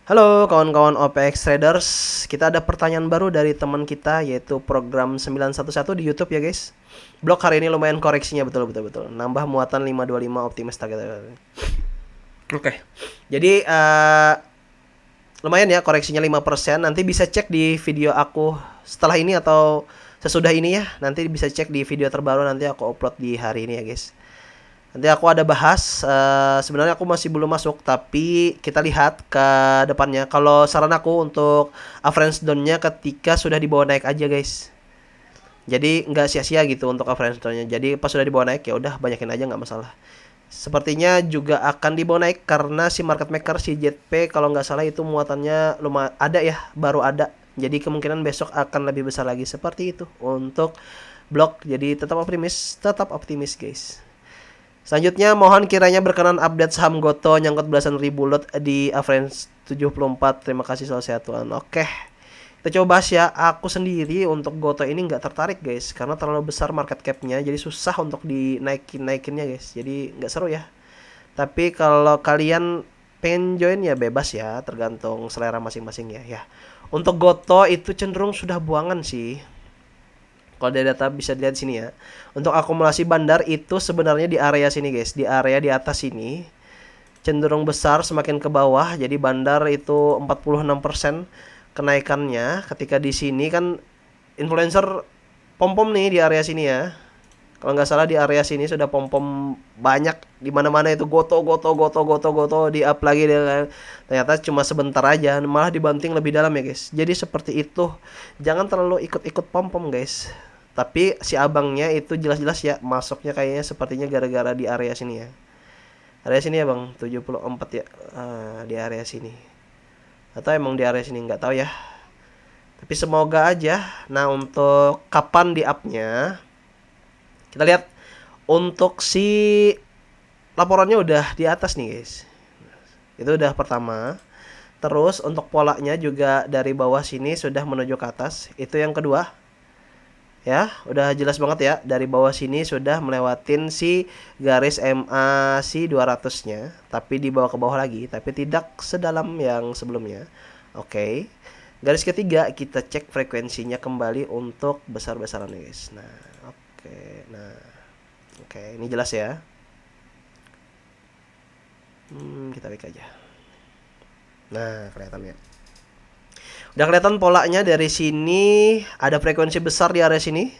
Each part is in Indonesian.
Halo kawan-kawan OPX Traders, kita ada pertanyaan baru dari teman kita yaitu program 911 di YouTube ya guys. Blok hari ini lumayan koreksinya betul. Nambah muatan 525 optimis target. Oke. Jadi lumayan ya koreksinya 5%. Nanti bisa cek di video aku setelah ini atau sesudah ini ya. Nanti bisa cek di video terbaru nanti aku upload di hari ini ya guys. Nanti aku ada bahas, sebenarnya aku masih belum masuk, tapi kita lihat ke depannya. Kalau saran aku untuk average down-nya ketika sudah dibawa naik aja guys. Jadi nggak sia-sia gitu untuk average down-nya. Jadi pas sudah dibawa naik ya udah banyakin aja nggak masalah. Sepertinya juga akan dibawa naik karena si market maker si JP kalau nggak salah itu muatannya lumayan ada ya, baru ada. Jadi kemungkinan besok akan lebih besar lagi seperti itu untuk blok. Jadi tetap optimis guys. Selanjutnya mohon kiranya berkenan update saham Goto nyangkut belasan ribu lot di average 74. Terima kasih selalu sehat Tuhan. Oke. Kita coba bahas ya. Aku sendiri untuk Goto ini nggak tertarik guys karena terlalu besar market capnya, jadi susah untuk dinaikinnya guys. Jadi nggak seru ya. Tapi kalau kalian pengen join ya bebas ya, tergantung selera masing-masing ya. Untuk Goto itu cenderung sudah buangan sih. Kalau dari data bisa dilihat sini ya. Untuk akumulasi bandar itu sebenarnya di area sini guys, di area di atas sini cenderung besar semakin ke bawah. Jadi bandar itu 46% kenaikannya. Ketika di sini kan influencer pom-pom nih di area sini ya. Kalau nggak salah di area sini sudah pom-pom banyak di mana-mana itu goto di up lagi ternyata cuma sebentar aja malah dibanting lebih dalam ya guys. Jadi seperti itu. Jangan terlalu ikut-ikut pom-pom guys. Tapi si abangnya itu jelas-jelas ya masuknya kayaknya sepertinya gara-gara di area sini ya. Area sini ya bang, 74 ya. Di area sini. Atau emang di area sini nggak tahu ya. Tapi semoga aja. Nah untuk kapan di up-nya, kita lihat untuk si laporannya udah di atas nih guys. Itu udah pertama. Terus untuk polanya juga dari bawah sini sudah menuju ke atas. Itu yang kedua. Ya, udah jelas banget ya. Dari bawah sini sudah melewatin si garis MA si 200-nya, tapi dibawa ke bawah lagi, tapi tidak sedalam yang sebelumnya. Oke. Garis ketiga kita cek frekuensinya kembali untuk besar-besaran guys. Nah, oke. Nah, oke, ini jelas ya. Kita klik aja. Nah, kelihatan ya. Udah kelihatan polanya dari sini ada frekuensi besar di area sini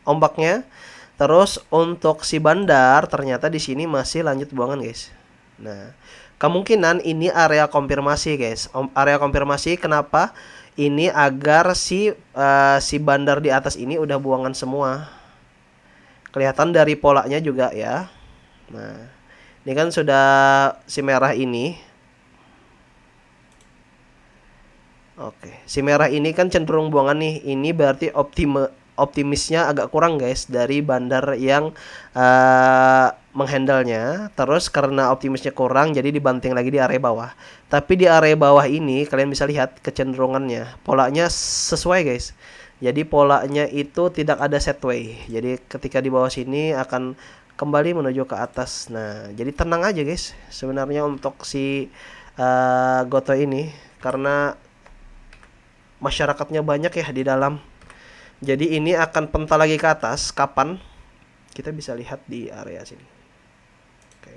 ombaknya. Terus untuk si bandar ternyata di sini masih lanjut buangan guys. Nah, kemungkinan ini area konfirmasi guys. Area konfirmasi kenapa? Ini agar si bandar di atas ini udah buangan semua. Kelihatan dari polanya juga ya. Nah, ini kan sudah si merah ini. Oke, si merah ini kan cenderung buangan nih. Ini berarti optimisnya agak kurang guys dari bandar yang menghandlenya. Terus karena optimisnya kurang jadi dibanting lagi di area bawah. Tapi di area bawah ini kalian bisa lihat kecenderungannya. Polanya sesuai guys. Jadi polanya itu tidak ada setway. Jadi ketika di bawah sini akan kembali menuju ke atas. Nah, jadi tenang aja guys. Sebenarnya untuk si Goto ini karena masyarakatnya banyak ya di dalam. Jadi ini akan pental lagi ke atas. Kapan? Kita bisa lihat di area sini. Oke.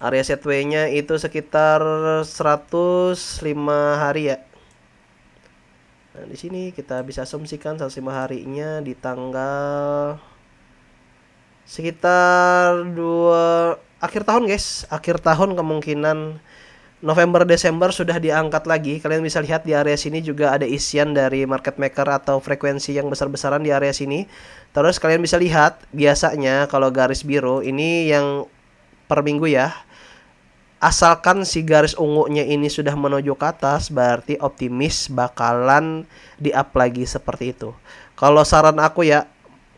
Area setway-nya itu sekitar 105 hari ya. Nah, di sini kita bisa asumsikan 105 harinya di tanggal sekitar akhir tahun guys. Akhir tahun kemungkinan November Desember sudah diangkat lagi. Kalian bisa lihat di area sini juga ada isian dari market maker atau frekuensi yang besar-besaran di area sini. Terus kalian bisa lihat biasanya kalau garis biru ini yang per minggu ya. Asalkan si garis ungunya ini sudah menuju ke atas, berarti optimis bakalan di up lagi seperti itu. Kalau saran aku ya,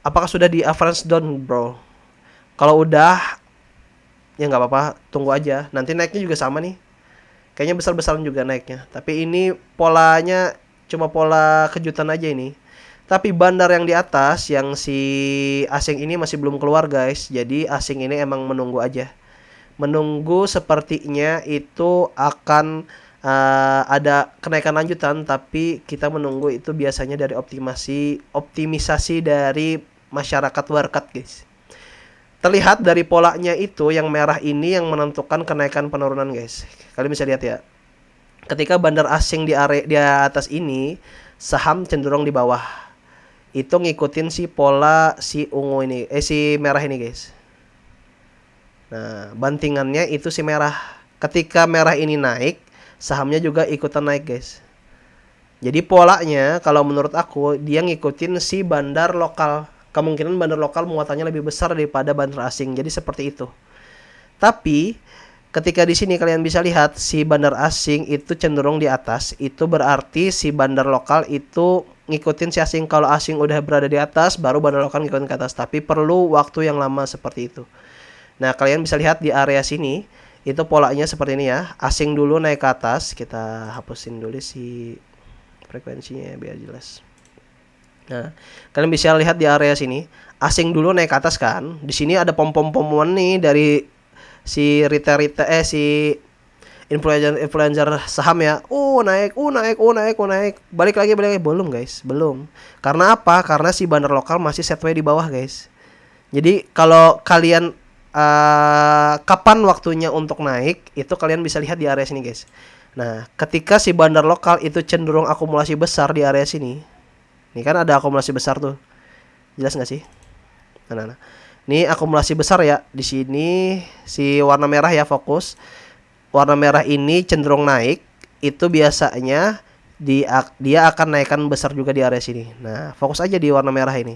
apakah sudah di average down bro? Kalau udah ya nggak apa-apa, tunggu aja. Nanti naiknya juga sama nih. Kayaknya besar-besaran juga naiknya. Tapi ini polanya cuma pola kejutan aja ini. Tapi bandar yang di atas, yang si asing ini masih belum keluar guys. Jadi asing ini emang menunggu aja. menunggu sepertinya itu akan ada kenaikan lanjutan, tapi kita menunggu itu biasanya dari optimisasi dari masyarakat warkat guys. Terlihat dari polanya itu yang merah ini yang menentukan kenaikan penurunan guys. Kalian bisa lihat ya. Ketika bandar asing di area di atas ini, saham cenderung di bawah. Itu ngikutin si pola si ungu ini, si merah ini guys. Nah, bantingannya itu si merah. Ketika merah ini naik, sahamnya juga ikutan naik guys. Jadi polanya kalau menurut aku dia ngikutin si bandar lokal. Kemungkinan bandar lokal muatannya lebih besar daripada bandar asing. Jadi seperti itu. Tapi ketika di sini kalian bisa lihat si bandar asing itu cenderung di atas, itu berarti si bandar lokal itu ngikutin si asing. Kalau asing udah berada di atas, baru bandar lokal ngikutin ke atas. Tapi perlu waktu yang lama seperti itu. Nah, kalian bisa lihat di area sini, itu polanya seperti ini ya. Asing dulu naik ke atas. Kita hapusin dulu si frekuensinya biar jelas. Nah, kalian bisa lihat di area sini, asing dulu naik ke atas kan. Di sini ada pom-pom-poman nih dari si si influencer saham ya. Naik. Balik lagi. Belum guys, belum. Karena apa? Karena si bandar lokal masih setway di bawah guys. Jadi kalau kalian kapan waktunya untuk naik, itu kalian bisa lihat di area sini guys. Nah, ketika si bandar lokal itu cenderung akumulasi besar di area sini. Ini kan ada akumulasi besar tuh. Jelas nggak sih? Nah. Ini akumulasi besar ya. Di sini si warna merah ya, fokus. Warna merah ini cenderung naik. Itu biasanya dia akan naikkan besar juga di area sini. Nah, fokus aja di warna merah ini.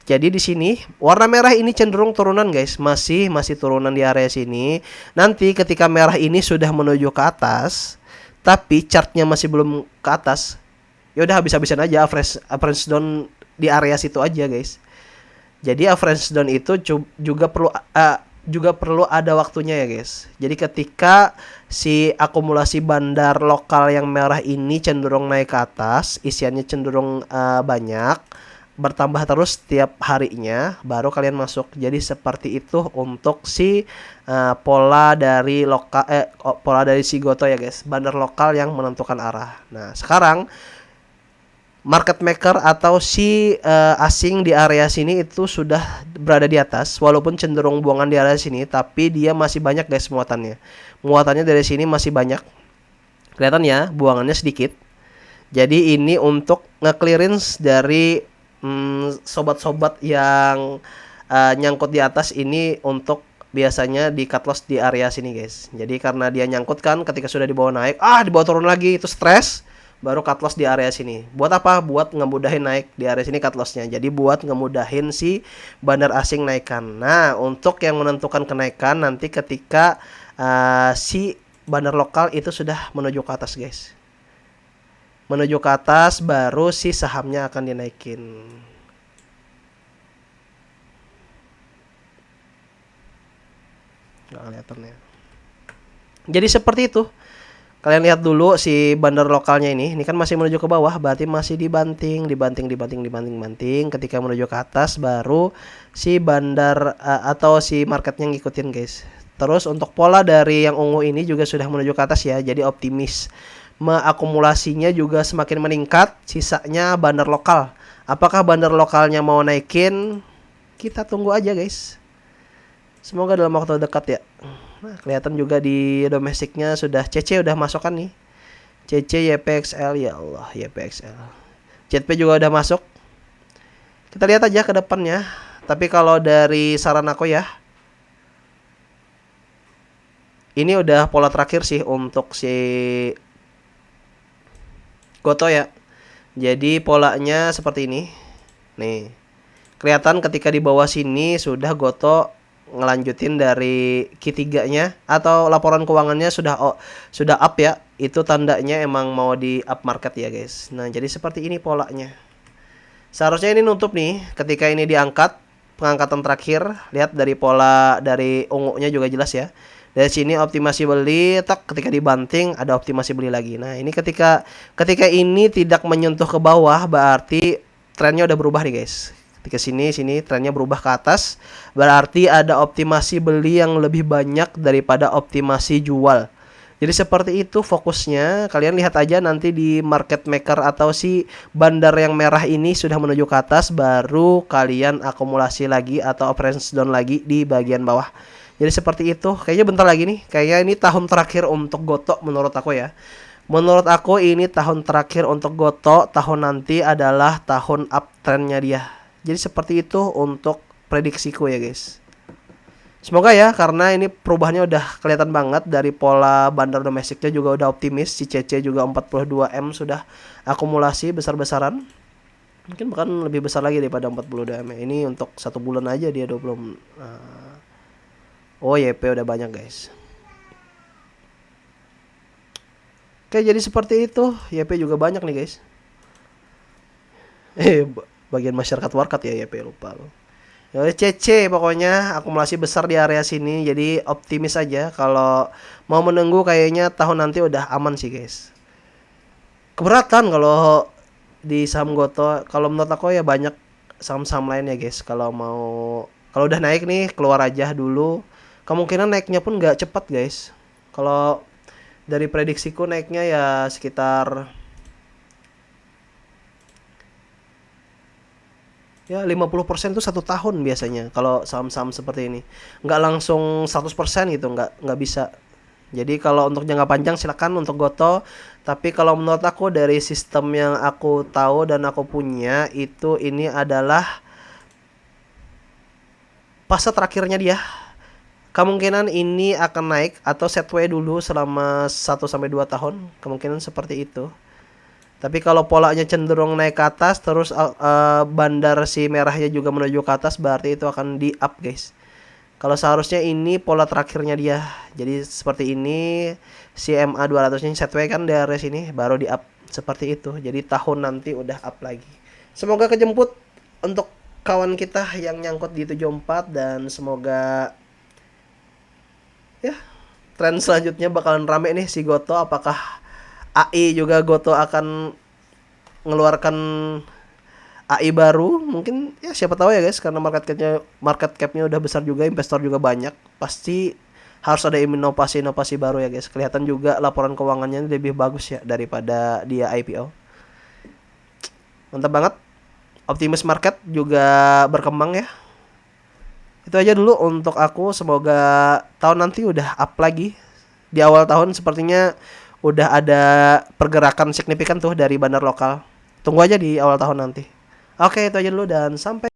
Jadi di sini warna merah ini cenderung turunan guys. Masih turunan di area sini. Nanti ketika merah ini sudah menuju ke atas, tapi chartnya masih belum ke atas, ya udah habis-habisan aja average down di area situ aja guys. Jadi average down itu juga perlu ada waktunya ya guys. Jadi ketika si akumulasi bandar lokal yang merah ini cenderung naik ke atas, isiannya cenderung banyak, bertambah terus setiap harinya, baru kalian masuk. Jadi seperti itu untuk si pola dari si Goto ya guys, bandar lokal yang menentukan arah. Nah, sekarang market maker atau si asing di area sini itu sudah berada di atas, walaupun cenderung buangan di area sini, tapi dia masih banyak guys muatannya dari sini masih banyak. Kelihatan ya, buangannya sedikit. Jadi ini untuk nge-clearance dari sobat-sobat yang nyangkut di atas ini, untuk biasanya di cut loss di area sini guys. Jadi karena dia nyangkut kan, ketika sudah dibawa naik, dibawa turun lagi, itu stres, baru cut loss di area sini. Buat apa? Buat ngemudahin naik di area sini cut lossnya. Jadi buat ngemudahin si bandar asing naikkan. Nah, untuk yang menentukan kenaikan nanti ketika si bandar lokal itu sudah menuju ke atas guys. Menuju ke atas, baru si sahamnya akan dinaikin. Nggak kelihatan ya. Jadi seperti itu. Kalian lihat dulu si bandar lokalnya ini kan masih menuju ke bawah, berarti masih dibanting. Ketika menuju ke atas, baru si bandar atau si marketnya ngikutin guys. Terus untuk pola dari yang ungu ini juga sudah menuju ke atas ya, jadi optimis. Akumulasinya juga semakin meningkat, sisanya bandar lokal. Apakah bandar lokalnya mau naikin? Kita tunggu aja guys. Semoga dalam waktu dekat ya. Nah, kelihatan juga di domestiknya sudah CC udah masuk kan nih. CC YPXL, ya Allah, YPXL. ZP juga udah masuk. Kita lihat aja ke depannya. Tapi kalau dari saran aku ya, ini udah pola terakhir sih untuk si Goto ya. Jadi polanya seperti ini. Nih. Kelihatan ketika di bawah sini sudah Goto ngelanjutin dari Q3-nya atau laporan keuangannya sudah up ya. Itu tandanya emang mau di up market ya guys. Nah, jadi seperti ini polanya. Seharusnya ini nutup nih ketika ini diangkat, pengangkatan terakhir. Lihat dari pola dari ungunya juga jelas ya. Dari sini optimasi beli, ketika dibanting ada optimasi beli lagi. Nah, ini ketika ini tidak menyentuh ke bawah, berarti trennya udah berubah nih guys. ke sini trennya berubah ke atas, berarti ada optimasi beli yang lebih banyak daripada optimasi jual. Jadi seperti itu fokusnya. Kalian lihat aja nanti di market maker atau si bandar yang merah ini sudah menuju ke atas, baru kalian akumulasi lagi atau operations down lagi di bagian bawah. Jadi seperti itu. Kayaknya bentar lagi nih. Kayaknya ini tahun terakhir untuk Goto menurut aku ya. Menurut aku ini tahun terakhir untuk Goto. Tahun nanti adalah tahun uptrendnya dia. Jadi seperti itu untuk prediksiku ya guys. Semoga ya, karena ini perubahannya udah kelihatan banget dari pola bandar domestiknya juga udah optimis. Si CC juga 42M sudah akumulasi besar-besaran. Mungkin bahkan lebih besar lagi daripada 42M. Ini untuk 1 bulan aja dia 20. Oh, YP udah banyak guys. Oke, jadi seperti itu. YP juga banyak nih guys. Bagian masyarakat warkat ya YP, lupa loh. Ya CC pokoknya akumulasi besar di area sini, jadi optimis aja. Kalau mau menunggu kayaknya tahun nanti udah aman sih guys. Keberatan kalau di saham Goto. Kalau menurut aku ya banyak saham-saham lain ya guys. Kalau udah naik nih keluar aja dulu. Kemungkinan naiknya pun nggak cepat guys. Kalau dari prediksiku naiknya ya sekitar ya 50% tuh 1 tahun biasanya kalau saham-saham seperti ini. Nggak langsung 100% gitu, nggak bisa. Jadi kalau untuk jangka panjang silakan untuk Goto. Tapi kalau menurut aku dari sistem yang aku tahu dan aku punya itu ini adalah fase terakhirnya dia. Kemungkinan ini akan naik atau setway dulu selama 1-2 tahun. Kemungkinan seperti itu. Tapi kalau polanya cenderung naik ke atas, terus bandar si merahnya juga menuju ke atas, berarti itu akan di up guys. Kalau seharusnya ini pola terakhirnya dia. Jadi seperti ini, si MA 200 nya setway kan dari sini, baru di up seperti itu. Jadi tahun nanti udah up lagi. Semoga kejemput untuk kawan kita yang nyangkut di 74, dan semoga ya tren selanjutnya bakalan rame nih si Goto. Apakah AI juga Goto akan ngeluarkan AI baru? Mungkin ya, siapa tahu ya guys, karena market capnya udah besar juga, investor juga banyak, pasti harus ada inovasi baru ya guys. Kelihatan juga laporan keuangannya lebih bagus ya daripada dia IPO. Mantap banget. Optimis market juga berkembang ya. Itu aja dulu untuk aku. Semoga tahun nanti udah up lagi. Di awal tahun sepertinya udah ada pergerakan signifikan tuh dari bandar lokal. Tunggu aja di awal tahun nanti. Oke, itu aja dulu dan sampai